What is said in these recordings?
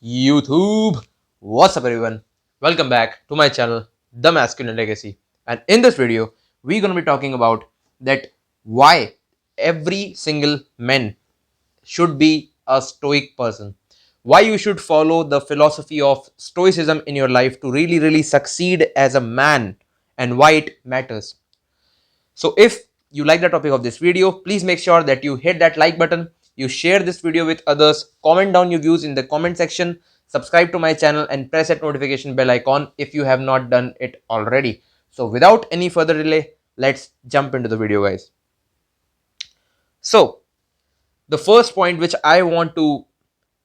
YouTube. What's up, everyone? Welcome back to my channel, The Masculine Legacy. And in this video, we're going to be talking about that why every single man should be a stoic person. Why you should follow the philosophy of stoicism in your life to really succeed as a man, and why it matters. So if you like the topic of this video, please make sure that you hit that like button, you share this video with others, comment down your views in the comment section, subscribe to my channel and press that notification bell icon if you have not done it already. So without any further delay, let's jump into the video, guys. So the first point which I want to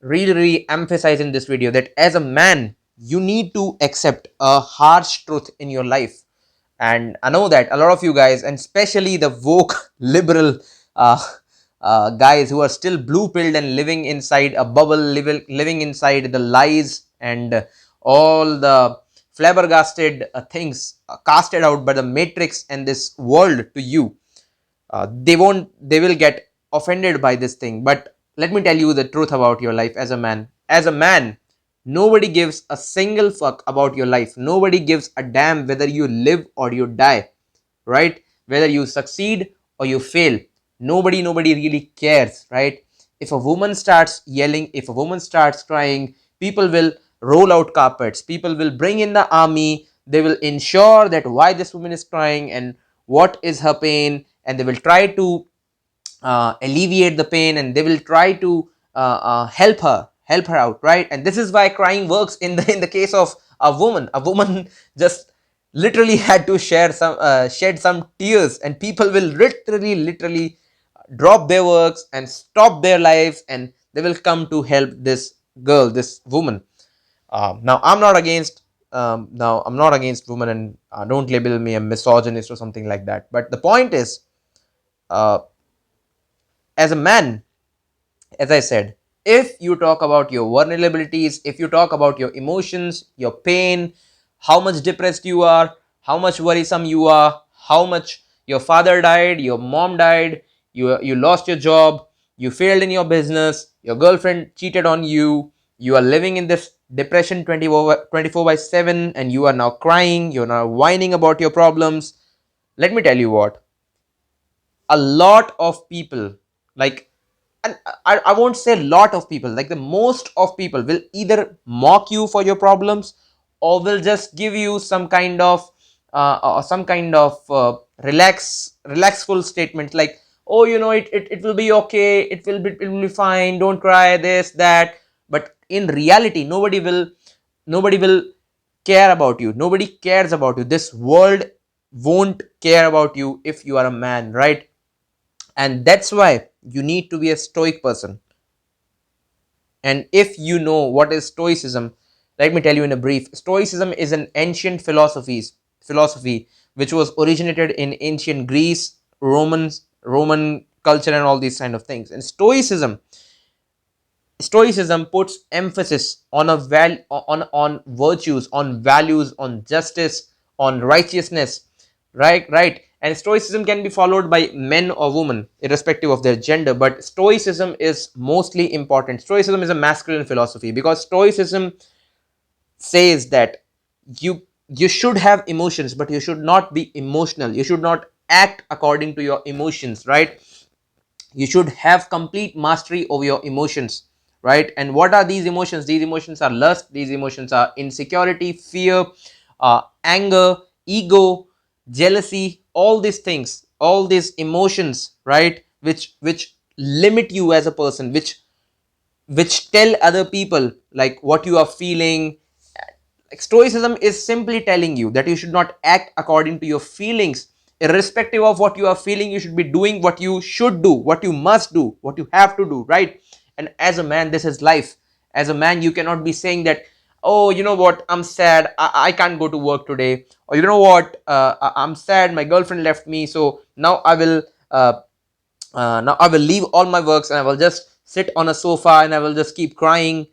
really emphasize in this video, that as a man you need to accept a harsh truth in your life. And I know that a lot of you guys, and especially the woke liberal uh, guys who are still blue pilled and living inside a bubble, living inside the lies and all the flabbergasted things casted out by the matrix and this world to you, they will get offended by this thing. But let me tell you the truth about your life. As a man, nobody gives a single fuck about your life. Nobody gives a damn whether you live or you die, right? Whether you succeed or you fail, nobody really cares, right? If a woman starts yelling, if a woman starts crying, people will roll out carpets, people will bring in the army, they will ensure that why this woman is crying and what is her pain, and they will try to alleviate the pain, and they will try to help her out, right? And this is why crying works in the case of a woman just literally had to shed some tears, and people will literally drop their works and stop their lives, and they will come to help this girl, this woman. Now I'm not against women, and don't label me a misogynist or something like that. But the point is, uh, as a man, as I said, if you talk about your vulnerabilities, if you talk about your emotions, your pain, how much depressed you are, how much worrisome you are, how much your father died, your mom died, you lost your job, you failed in your business, your girlfriend cheated on you, you are living in this depression 24 by 7, and you are now crying, you're now whining about your problems. Let me tell you what, a lot of people, like, and I won't say a lot of people, like the most of people will either mock you for your problems, or will just give you some kind of relaxful statement, like, oh, it will be okay, it will be fine, don't cry, this, that. But in reality, nobody will care about you, nobody cares about you, this world won't care about you if you are a man, right? And that's why you need to be a stoic person. And if you know what is stoicism, let me tell you in a brief. Stoicism is an ancient philosophy which was originated in ancient Greece, Roman culture, and all these kind of things. And stoicism puts emphasis on on virtues, on values, on justice, on righteousness, right. And stoicism can be followed by men or women irrespective of their gender, but stoicism is mostly important. Stoicism is a masculine philosophy because stoicism says that you should have emotions, but you should not be emotional, you should not act according to your emotions, right? You should have complete mastery over your emotions, right? And what are these emotions? These emotions are lust, these emotions are insecurity, fear, anger, ego, jealousy, all these things, all these emotions, right, which limit you as a person, which tell other people like what you are feeling. Like, stoicism is simply telling you that you should not act according to your feelings. Irrespective of what you are feeling, you should be doing what you should do, what you must do, what you have to do, right? And as a man, this is life. As a man, you cannot be saying that, oh, you know what, I'm sad, I can't go to work today, or you know what, I'm sad, my girlfriend left me, so now I will leave all my works and I will just sit on a sofa and I will just keep crying,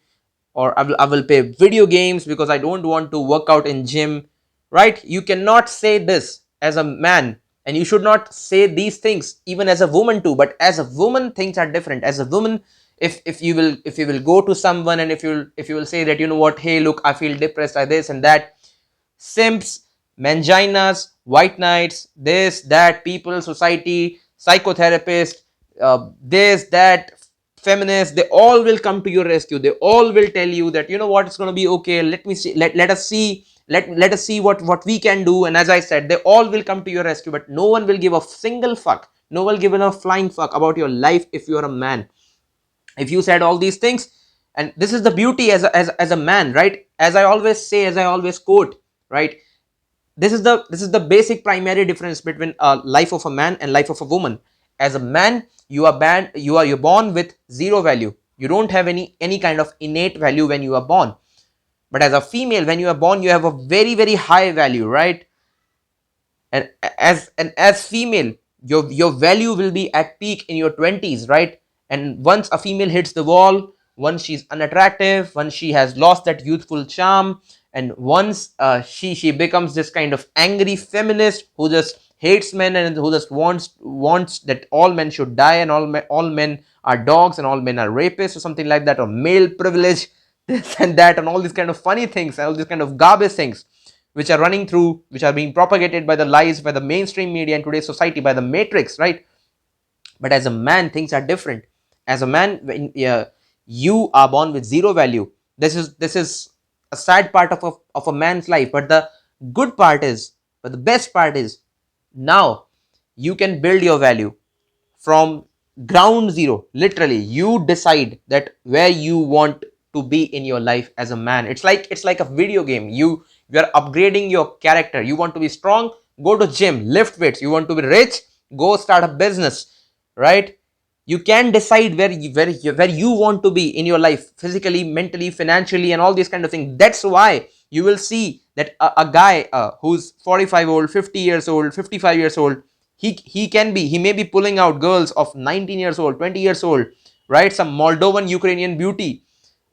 or I will play video games because I don't want to work out in gym, right? You cannot say this as a man, and you should not say these things even as a woman too. But as a woman, things are different. As a woman, If you will go to someone, and if you will say that, you know what, hey, look, I feel depressed, I this and that, simps, manginas, white knights, this, that, people, society, psychotherapist, this, that, feminists, they all will come to your rescue. They all will tell you that, you know what, it's going to be okay. Let me see, let us see, let us see what we can do. And as I said, they all will come to your rescue, but no one will give a single fuck. No one will give a flying fuck about your life if you are a man. If you said all these things, and this is the beauty as a man, right? As I always say, as I always quote, right, this is the basic primary difference between a life of a man and life of a woman. As a man, you're born with zero value. You don't have any kind of innate value when you are born. But as a female, when you are born, you have a very, very high value, right? And as female, your value will be at peak in your 20s, right? And once a female hits the wall, once she's unattractive, once she has lost that youthful charm, and once she becomes this kind of angry feminist who just hates men and who just wants that all men should die, and all men are dogs, and all men are rapists or something like that, or male privilege, this and that, and all these kind of funny things, all these kind of garbage things which are running through, which are being propagated by the lies, by the mainstream media in today's society, by the matrix, right? But as a man, things are different. As a man, when you are born with zero value, this is a sad part of a man's life. But the good part is, but the best part is, now you can build your value from ground zero. Literally, you decide that where you want to be in your life as a man. It's like a video game. You're upgrading your character. You want to be strong, go to gym, lift weights. You want to be rich, go start a business, right? You can decide where you want to be in your life, physically, mentally, financially, and all these kind of things. That's why you will see that a guy who's 45 old, 50 years old, 55 years old, he may be pulling out girls of 19 years old, 20 years old, right? Some Moldovan Ukrainian beauty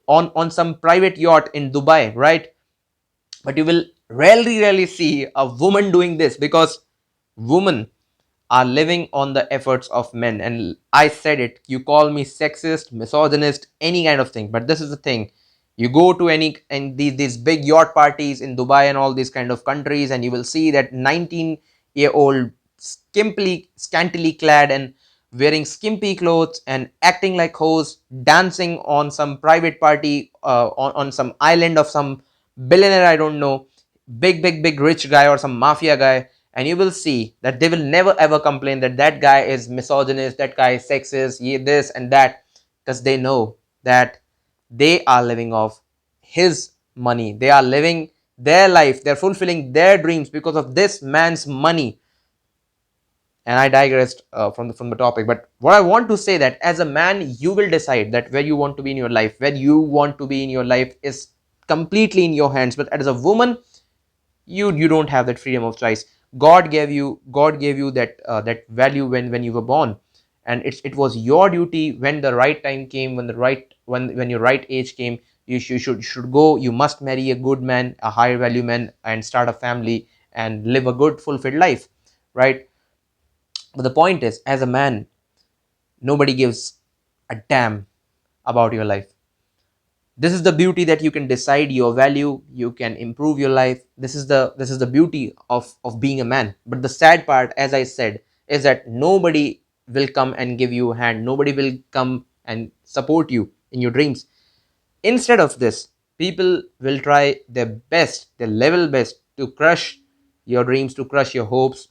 on some private yacht in Dubai, right? But you will rarely see a woman doing this, because women are living on the efforts of men. And I said it, you call me sexist, misogynist, any kind of thing, but this is the thing. You go to any and these big yacht parties in Dubai and all these kind of countries, and you will see that 19-year-old scantily clad and wearing skimpy clothes and acting like hoes, dancing on some private party, on some island of some billionaire, I don't know, big rich guy or some mafia guy. And you will see that they will never ever complain that that guy is misogynist, that guy is sexist, this and that, because they know that they are living off his money. They are living their life, they're fulfilling their dreams because of this man's money. And I digressed from the topic. But what I want to say, that as a man, you will decide that where you want to be in your life. Where you want to be in your life is completely in your hands. But as a woman, you don't have that freedom of choice. God gave you that value when you were born, and it was your duty when the right time came, when your right age came. You should go. You must marry a good man, a higher value man, and start a family and live a good fulfilled life, right? But the point is, as a man, nobody gives a damn about your life. This is the beauty, that you can decide your value, you can improve your life. This is the beauty of being a man. But the sad part, as I said, is that nobody will come and give you a hand. Nobody will come and support you in your dreams. Instead of this, people will try their best, their level best, to crush your dreams, to crush your hopes,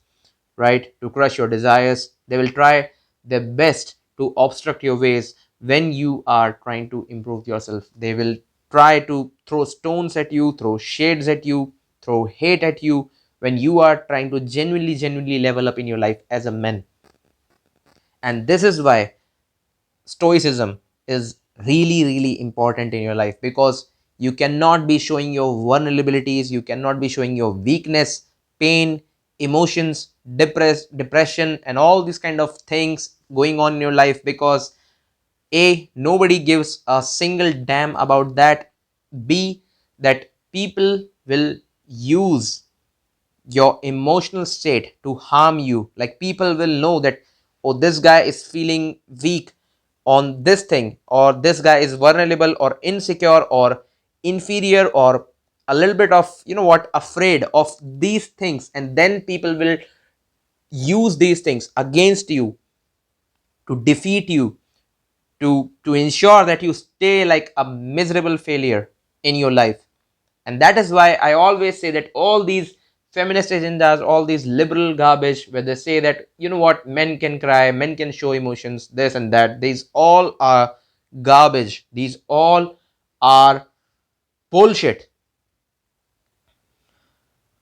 right? To crush your desires. They will try their best to obstruct your ways when you are trying to improve yourself. They will try to throw stones at you, throw shades at you, throw hate at you when you are trying to genuinely level up in your life as a man. And this is why stoicism is really important in your life, because you cannot be showing your vulnerabilities, you cannot be showing your weakness, pain, emotions, depression, and all these kind of things going on in your life, because a, nobody gives a single damn about that. B, that people will use your emotional state to harm you. Like, people will know that, oh, this guy is feeling weak, on this thing, or this guy is vulnerable or insecure or inferior or a little bit of, you know what, afraid of these things, and then people will use these things against you to defeat you, to ensure that you stay like a miserable failure in your life. And that is why I always say that all these feminist agendas, all these liberal garbage where they say that, you know what, men can cry, men can show emotions, this and that, these all are garbage, these all are bullshit.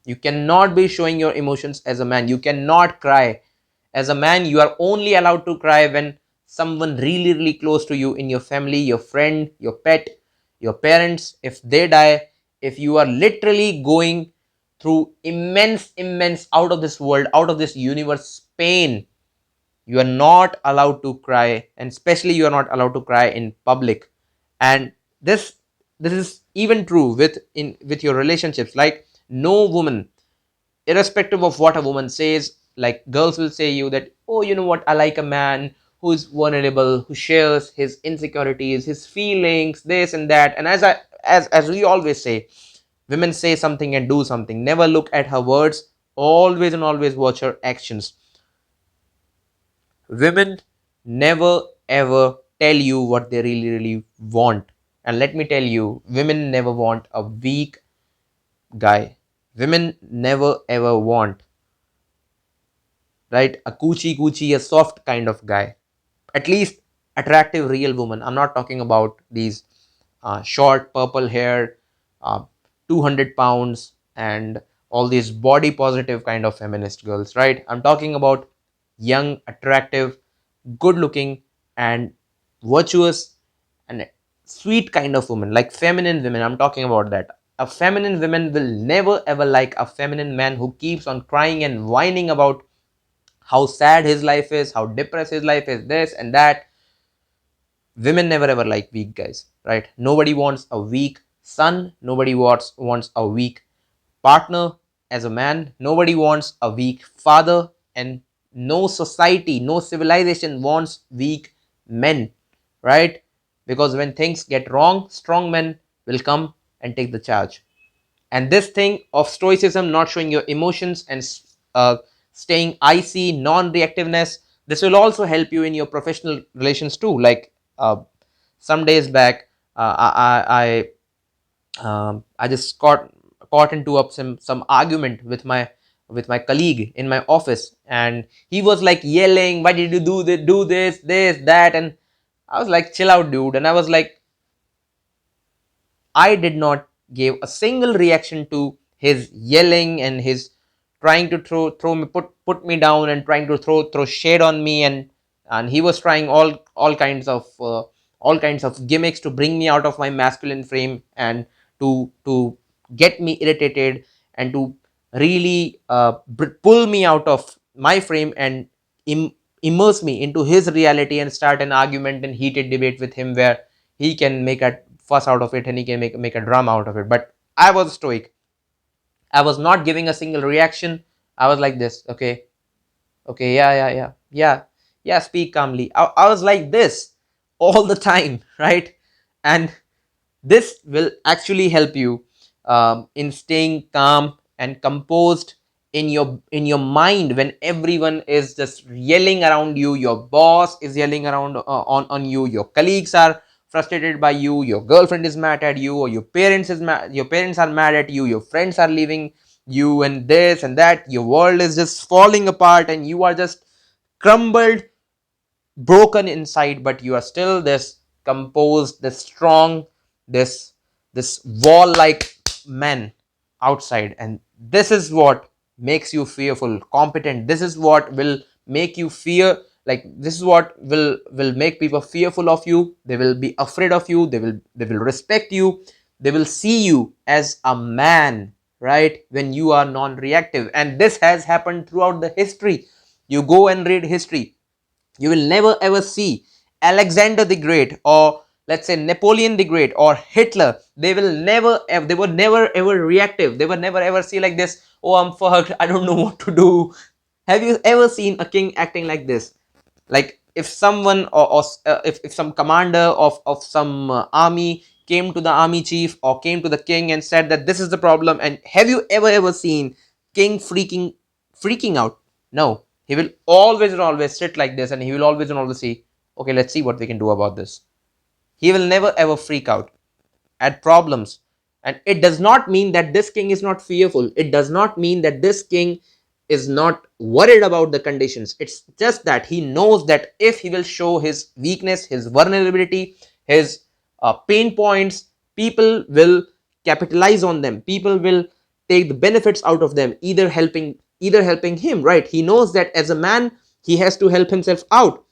You cannot be showing your emotions as a man. You cannot cry. As a man, you are only allowed to cry when someone really, really close to you in your family, your friend, your pet, your parents, if they die, if you are literally going through immense out of this world, out of this universe pain, you are not allowed to cry, and especially you are not allowed to cry in public. And this this is even true with your relationships. Like, no woman, irrespective of what a woman says, like girls will say you that, oh, you know what, I like a man who's vulnerable, who shares his insecurities, his feelings, this and that. And as we always say, women say something and do something, never look at her words, always and always watch her actions. Women never ever tell you what they really really want. And let me tell you, women never want a weak guy. Women never ever want, right, a coochie, a soft kind of guy. At least attractive real woman. I'm not talking about these short purple hair, uh, 200 pounds, and all these body positive kind of feminist girls, right? I'm talking about young, attractive, good looking, and virtuous and sweet kind of woman, like feminine women. I'm talking about that. A feminine woman will never ever like a feminine man who keeps on crying and whining about how sad his life is, how depressed his life is, this and that. Women never ever like weak guys, right? Nobody wants a weak son, nobody wants a weak partner. As a man, nobody wants a weak father, and no society, no civilization wants weak men, right? Because when things get wrong, strong men will come and take the charge. And this thing of stoicism, not showing your emotions, and staying icy, non-reactiveness, this will also help you in your professional relations too. Like, some days back, I just caught into up some argument with my colleague in my office, and he was like yelling, why did you do this that? And I was like, chill out, dude. And I was like, I did not give a single reaction to his yelling and his trying to throw me, put me down, and trying to throw shade on me. And he was trying all kinds of gimmicks to bring me out of my masculine frame, and to get me irritated, and to really pull me out of my frame and immerse me into his reality, and start an argument and heated debate with him where he can make a fuss out of it, and he can make a drama out of it. But I was stoic. I was not giving a single reaction. I was like this, okay, okay, yeah, speak calmly. I was like this all the time, right? And this will actually help you in staying calm and composed in your mind when everyone is just yelling around you. Your boss is yelling around on you. Your colleagues are frustrated by you. Your girlfriend is mad at you, or your parents are mad at you. Your friends are leaving you, and this and that. Your world is just falling apart, and you are just crumbled, broken inside, but you are still this composed, this strong, this wall like man outside. And this is what makes you fearful, competent. This is what will make you fear, like this is what will make people fearful of you. They will be afraid of you. They will respect you. They will see you as a man, right, when you are non-reactive. And this has happened throughout the history. You go and read history, you will never ever see Alexander the Great, or let's say Napoleon the Great, or Hitler. They were never ever reactive. They were never ever see like this, oh, I'm fucked, I don't know what to do. Have you ever seen a king acting like this? Like, if someone if some commander of some army came to the army chief or came to the king and said that this is the problem, and have you ever seen king freaking out? No, he will always and always sit like this, and he will always and always say, okay, let's see what we can do about this. He will never ever freak out at problems. And it does not mean that this king is not fearful. It does not mean that this king is not worried about the conditions. It's just that he knows that if he will show his weakness, his vulnerability, his pain points, people will capitalize on them. People will take the benefits out of them, either helping him, right? He knows that as a man, he has to help himself out.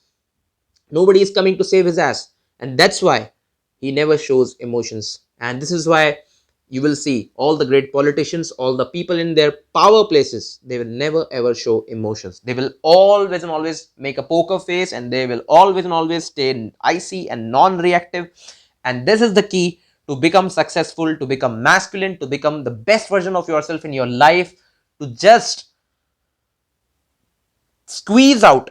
Nobody is coming to save his ass, and that's why he never shows emotions. And this is why you will see all the great politicians, all the people in their power places, they will never ever show emotions. They will always and always make a poker face, and they will always and always stay icy and non-reactive. And this is the key to become successful, to become masculine, to become the best version of yourself in your life, to just squeeze out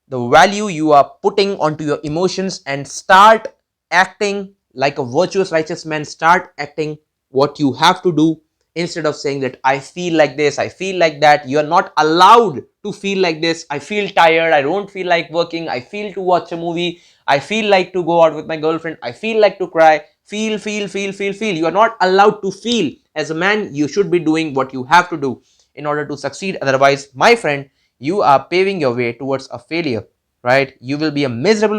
the value you are putting onto your emotions and start acting like a virtuous righteous man. Start acting what you have to do, instead of saying that I feel like this, I feel like that. You are not allowed to feel like this. I feel tired, I don't feel like working, I feel to watch a movie, I feel like to go out with my girlfriend, I feel like to cry. Feel. You are not allowed to feel. As a man, you should be doing what you have to do in order to succeed. Otherwise, my friend, you are paving your way towards a failure, right? You will be a miserable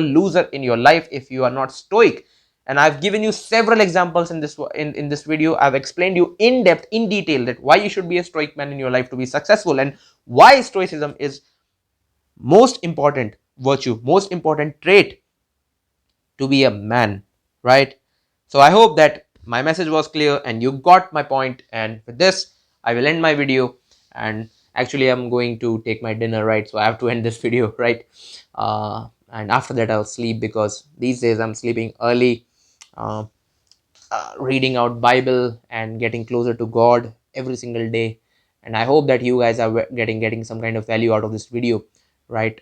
loser in your life if you are not stoic. And I've given you several examples in this video. I've explained you in depth, in detail, that why you should be a stoic man in your life to be successful, and why stoicism is most important virtue, most important trait to be a man, right? So I hope that my message was clear and you got my point. And with this, I will end my video. And actually, I'm going to take my dinner, right? So I have to end this video, right? And after that, I'll sleep, because these days I'm sleeping early, uh, reading out Bible and getting closer to God every single day. And I hope that you guys are getting some kind of value out of this video, right?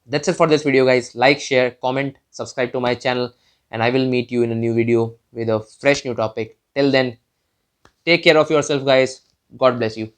That's it for this video, guys. Like, share, comment, subscribe to my channel, and I will meet you in a new video with a fresh new topic. Till then, take care of yourself, guys. God bless you.